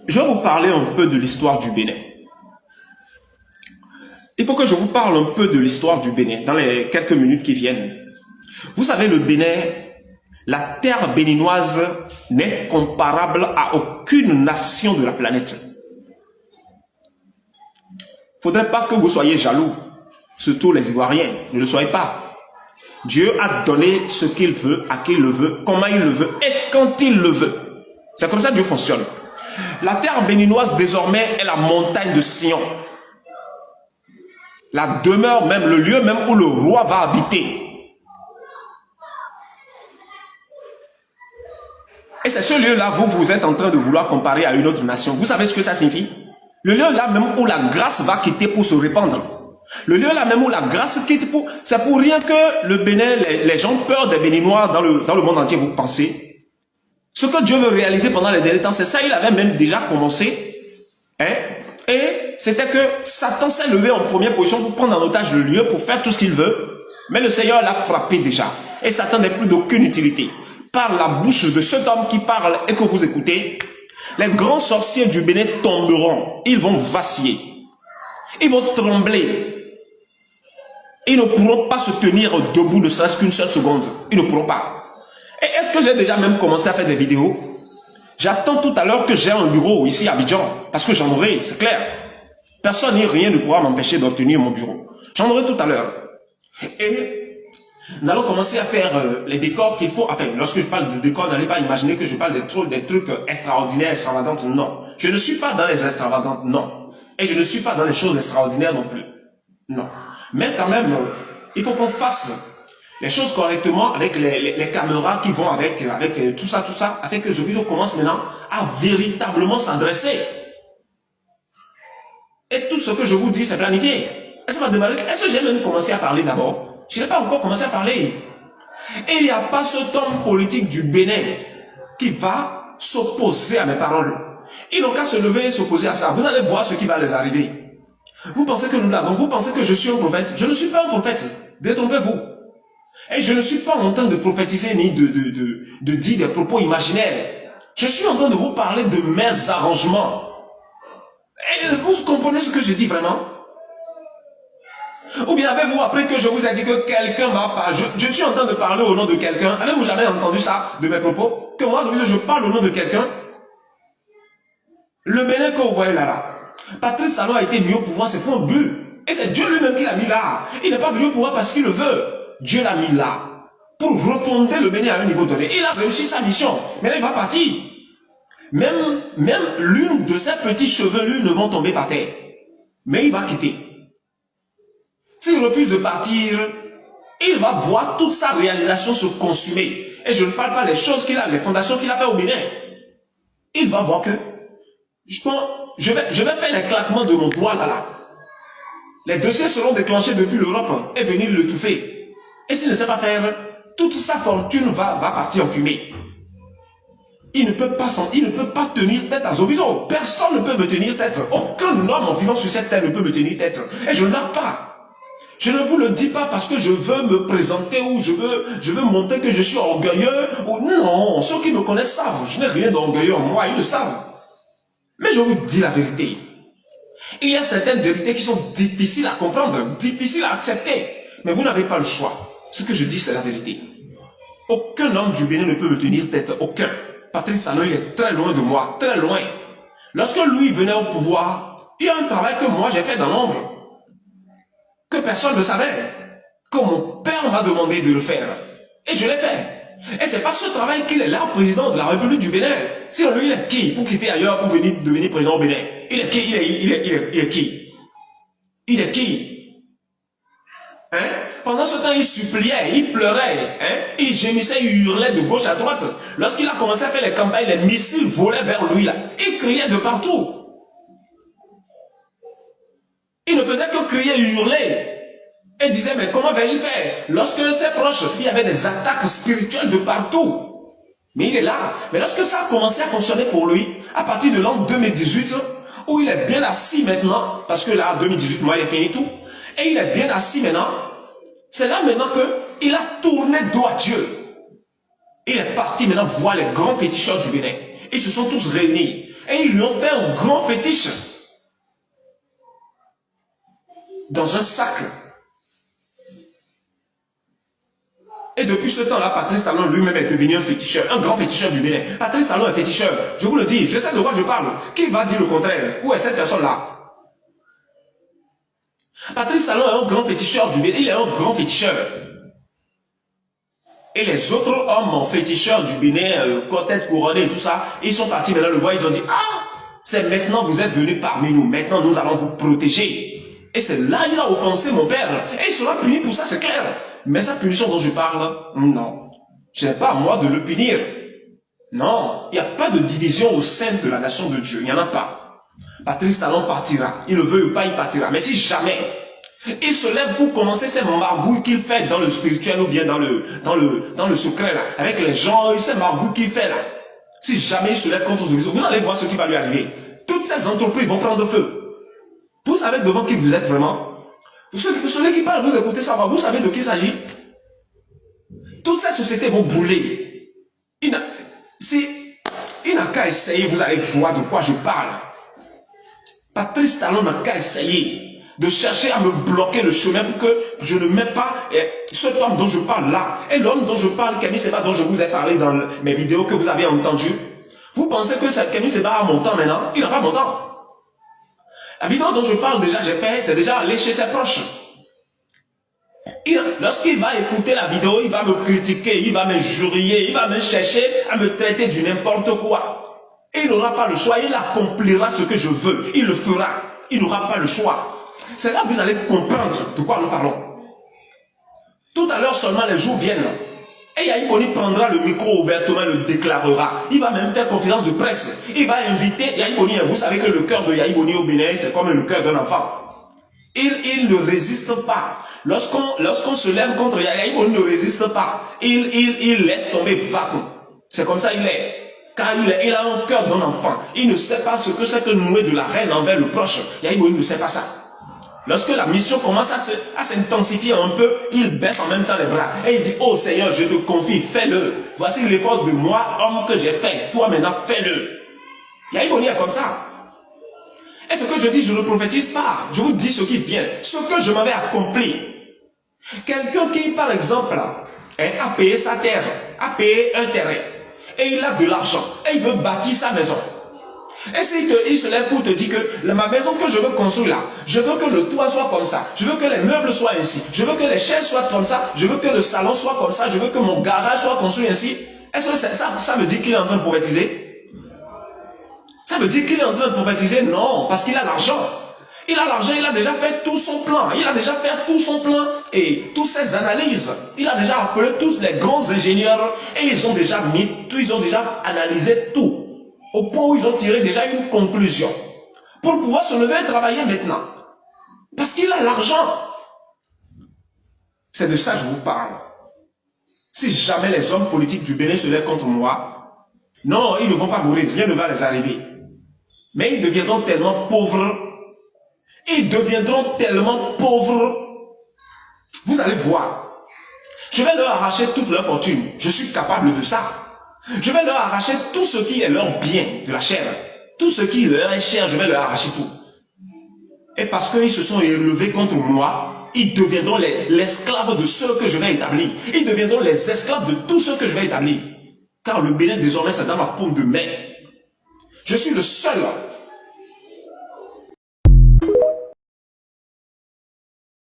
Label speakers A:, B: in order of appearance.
A: Je vais vous parler un peu de l'histoire du Bénin. Il faut que je vous parle un peu de l'histoire du Bénin dans les quelques minutes qui viennent. Vous savez, le Bénin, la terre béninoise n'est comparable à aucune nation de la planète. Il ne faudrait pas que vous soyez jaloux, surtout les Ivoiriens, ne le soyez pas. Dieu a donné ce qu'il veut, à qui il le veut, comment il le veut et quand il le veut. C'est comme ça que Dieu fonctionne. La terre béninoise désormais est la montagne de Sion. La demeure même, le lieu même où le roi va habiter. Et c'est ce lieu-là, vous êtes en train de vouloir comparer à une autre nation. Vous savez ce que ça signifie? Le lieu-là même où la grâce va quitter pour se répandre. Le lieu-là même où la grâce quitte pour... C'est pour rien que le Bénin, les gens peur des Béninois dans le monde entier, vous pensez? Ce que Dieu veut réaliser pendant les derniers temps, c'est ça, il avait même déjà commencé. Hein? Et c'était que Satan s'est levé en première position pour prendre en otage le lieu, pour faire tout ce qu'il veut. Mais le Seigneur l'a frappé déjà. Et Satan n'est plus d'aucune utilité. Par la bouche de cet homme qui parle et que vous écoutez, les grands sorciers du Bénin tomberont. Ils vont vaciller. Ils vont trembler. Ils ne pourront pas se tenir debout ne serait-ce qu'une seule seconde. Ils ne pourront pas. Et est-ce que j'ai déjà même commencé à faire des vidéos? J'attends tout à l'heure que j'ai un bureau ici à Abidjan. Parce que j'en aurai, c'est clair. Personne ni rien ne pourra m'empêcher d'obtenir mon bureau. J'en aurai tout à l'heure. Et nous allons commencer à faire les décors qu'il faut. Enfin, lorsque je parle de décors, n'allez pas imaginer que je parle des trucs extraordinaires, extravagantes. Non. Je ne suis pas dans les extravagantes, non. Et je ne suis pas dans les choses extraordinaires non plus. Non. Mais quand même, il faut qu'on fasse les choses correctement avec les caméras qui vont avec tout ça, afin que je puisse commencer maintenant à véritablement s'adresser. Et tout ce que je vous dis, c'est planifié. Est-ce que j'ai même commencé à parler d'abord? Je n'ai pas encore commencé à parler. Et il n'y a pas cet homme politique du Bénin qui va s'opposer à mes paroles. Ils n'ont qu'à se lever et s'opposer à ça. Vous allez voir ce qui va les arriver. Vous pensez que nous l'avons, vous pensez que je suis un prophète. Je ne suis pas un prophète. Détrompez-vous. Et je ne suis pas en train de prophétiser ni de dire des propos imaginaires. Je suis en train de vous parler de mes arrangements. Et vous comprenez ce que je dis vraiment? Ou bien avez-vous appris que je vous ai dit que quelqu'un m'a pas... Je suis en train de parler au nom de quelqu'un. Avez-vous jamais entendu ça de mes propos? Que moi, je parle au nom de quelqu'un. Le Bénin que vous voyez là. Patrice Talon a été mis au pouvoir, c'est pour un but. Et c'est Dieu lui-même qui l'a mis là. Il n'est pas venu au pouvoir parce qu'il le veut. Dieu l'a mis là. Pour refonder le Bénin à un niveau donné. Il a réussi sa mission. Mais là, il va partir. Même l'une de ses petits chevelus ne vont tomber par terre. Mais il va quitter. S'il refuse de partir, il va voir toute sa réalisation se consumer. Et je ne parle pas des choses qu'il a, les fondations qu'il a fait au Bénin. Il va voir que je vais faire les claquements de mon doigt là. Les dossiers seront déclenchés depuis l'Europe et venir l'étouffer. Et s'il ne sait pas faire, toute sa fortune va partir en fumée. Il ne peut pas tenir tête à Zoviso. Personne ne peut me tenir tête. Aucun homme en vivant sur cette terre ne peut me tenir tête. Et je ne l'ai pas. Je ne vous le dis pas parce que je veux me présenter ou je veux montrer que je suis orgueilleux. Ou non, ceux qui me connaissent savent. Je n'ai rien d'orgueilleux en moi, ils le savent. Mais je vous dis la vérité. Il y a certaines vérités qui sont difficiles à comprendre, difficiles à accepter. Mais vous n'avez pas le choix. Ce que je dis, c'est la vérité. Aucun homme du Bénin ne peut me tenir tête. Aucun. Patrice Talon, il est très loin de moi. Très loin. Lorsque lui venait au pouvoir, il y a un travail que moi j'ai fait dans l'ombre. Que personne ne savait. Que mon père m'a demandé de le faire. Et je l'ai fait. Et c'est pas ce travail qu'il est là, président de la République du Bénin. Sinon, lui, il est qui pour quitter ailleurs, pour devenir président au Bénin? Il est qui? Il est qui? Il est qui? Hein? Pendant ce temps, il suppliait, il pleurait, hein? Il gémissait, il hurlait de gauche à droite. Lorsqu'il a commencé à faire les campagnes, les missiles volaient vers lui, là. Il criait de partout. Il ne faisait que crier et hurler. Et disait, mais comment vais-je faire? Lorsque ses proches, il y avait des attaques spirituelles de partout. Mais il est là. Mais lorsque ça a commencé à fonctionner pour lui, à partir de l'an 2018, où il est bien assis maintenant, parce que là, 2018, moi, il a fini tout, et il est bien assis maintenant, c'est là maintenant qu'il a tourné dos à Dieu. Il est parti maintenant voir les grands féticheurs du Bénin. Ils se sont tous réunis. Et ils lui ont fait un grand fétiche. Dans un sac. Et depuis ce temps-là, Patrice Talon lui-même est devenu un féticheur, un grand féticheur du Bénin. Patrice Talon est féticheur. Je vous le dis, je sais de quoi je parle. Qui va dire le contraire? Où est cette personne-là? Patrice Talon est un grand féticheur du Bénin. Il est un grand féticheur. Et les autres hommes féticheurs du Bénin, tête couronnée et tout ça, ils sont partis maintenant le voir, ils ont dit, ah, c'est maintenant vous êtes venus parmi nous, maintenant nous allons vous protéger. Et c'est là il a offensé mon père. Et il sera puni pour ça, c'est clair. Mais sa punition dont je parle, non. Ce n'est pas à moi de le punir. Non, il n'y a pas de division au sein de la nation de Dieu. Il n'y en a pas. Patrice Talon partira. Il le veut ou pas, il partira. Mais si jamais il se lève pour commencer ces margouilles qu'il fait dans le spirituel ou bien dans le secret là, avec les gens, ces margouilles qu'il fait là, si jamais il se lève contre vous allez voir ce qui va lui arriver. Toutes ces entreprises vont prendre feu. Vous savez devant qui vous êtes vraiment? Ceux qui parlent, vous écoutez ça, vous savez de qui il s'agit? Toutes ces sociétés vont brûler. Il n'a qu'à essayer, vous allez voir de quoi je parle. Patrice Talon n'a qu'à essayer de chercher à me bloquer le chemin pour que je ne mette pas cet homme dont je parle là. Et l'homme dont je parle, Kémy Séba, dont je vous ai parlé dans mes vidéos que vous avez entendues. Vous pensez que c'est Kémy Séba a mon temps maintenant? Il n'a pas mon temps. La vidéo dont je parle déjà, j'ai fait, c'est déjà aller chez ses proches. Lorsqu'il va écouter la vidéo, il va me critiquer, il va me jurier, il va me chercher à me traiter du n'importe quoi. Et il n'aura pas le choix, il accomplira ce que je veux, il le fera. Il n'aura pas le choix. C'est là que vous allez comprendre de quoi nous parlons. Tout à l'heure seulement les jours viennent. Et Yahi Boni prendra le micro ouvertement et le déclarera. Il va même faire conférence de presse. Il va inviter Yahi Boni. Vous savez que le cœur de Yahi Boni au Bénin, c'est comme le cœur d'un enfant. Il ne résiste pas. Lorsqu'on se lève contre Yahi Boni, ne résiste pas. Il laisse tomber vacuum. C'est comme ça il est. Car il a un cœur d'un enfant. Il ne sait pas ce que c'est que nouer de la reine envers le proche. Yahi Boni ne sait pas ça. Lorsque la mission commence à s'intensifier un peu, il baisse en même temps les bras. Et il dit, oh Seigneur, je te confie, fais-le. Voici l'effort de moi, homme que j'ai fait. Toi maintenant, fais-le. Yahi Boni est comme ça. Et ce que je dis, je ne prophétise pas. Je vous dis ce qui vient. Ce que je m'avais accompli. Quelqu'un qui, par exemple, a payé sa terre, a payé un terrain. Et il a de l'argent. Et il veut bâtir sa maison. Et s'il se lève pour te dire que ma maison que je veux construire là, je veux que le toit soit comme ça, je veux que les meubles soient ainsi, je veux que les chaises soient comme ça, je veux que le salon soit comme ça, je veux que mon garage soit construit ainsi. Est-ce que ça veut dire qu'il est en train de prophétiser? Ça veut dire qu'il est en train de prophétiser? Non, parce qu'il a l'argent. Il a l'argent, il a déjà fait tout son plan. Il a déjà fait tout son plan et toutes ses analyses. Il a déjà appelé tous les grands ingénieurs et ils ont déjà mis tout, ils ont déjà analysé tout. Au point où ils ont tiré déjà une conclusion. Pour pouvoir se lever et travailler maintenant. Parce qu'il a l'argent. C'est de ça que je vous parle. Si jamais les hommes politiques du Bénin se lèvent contre moi, non, ils ne vont pas mourir, rien ne va les arriver. Mais ils deviendront tellement pauvres. Ils deviendront tellement pauvres. Vous allez voir. Je vais leur arracher toute leur fortune. Je suis capable de ça. Je vais leur arracher tout ce qui est leur bien de la chair. Tout ce qui leur est cher, je vais leur arracher tout. Et parce qu'ils se sont élevés contre moi, ils deviendront l'esclave de ceux que je vais établir. Ils deviendront les esclaves de tous ceux que je vais établir. Car le Bénin désormais c'est dans ma paume de main. Je suis le seul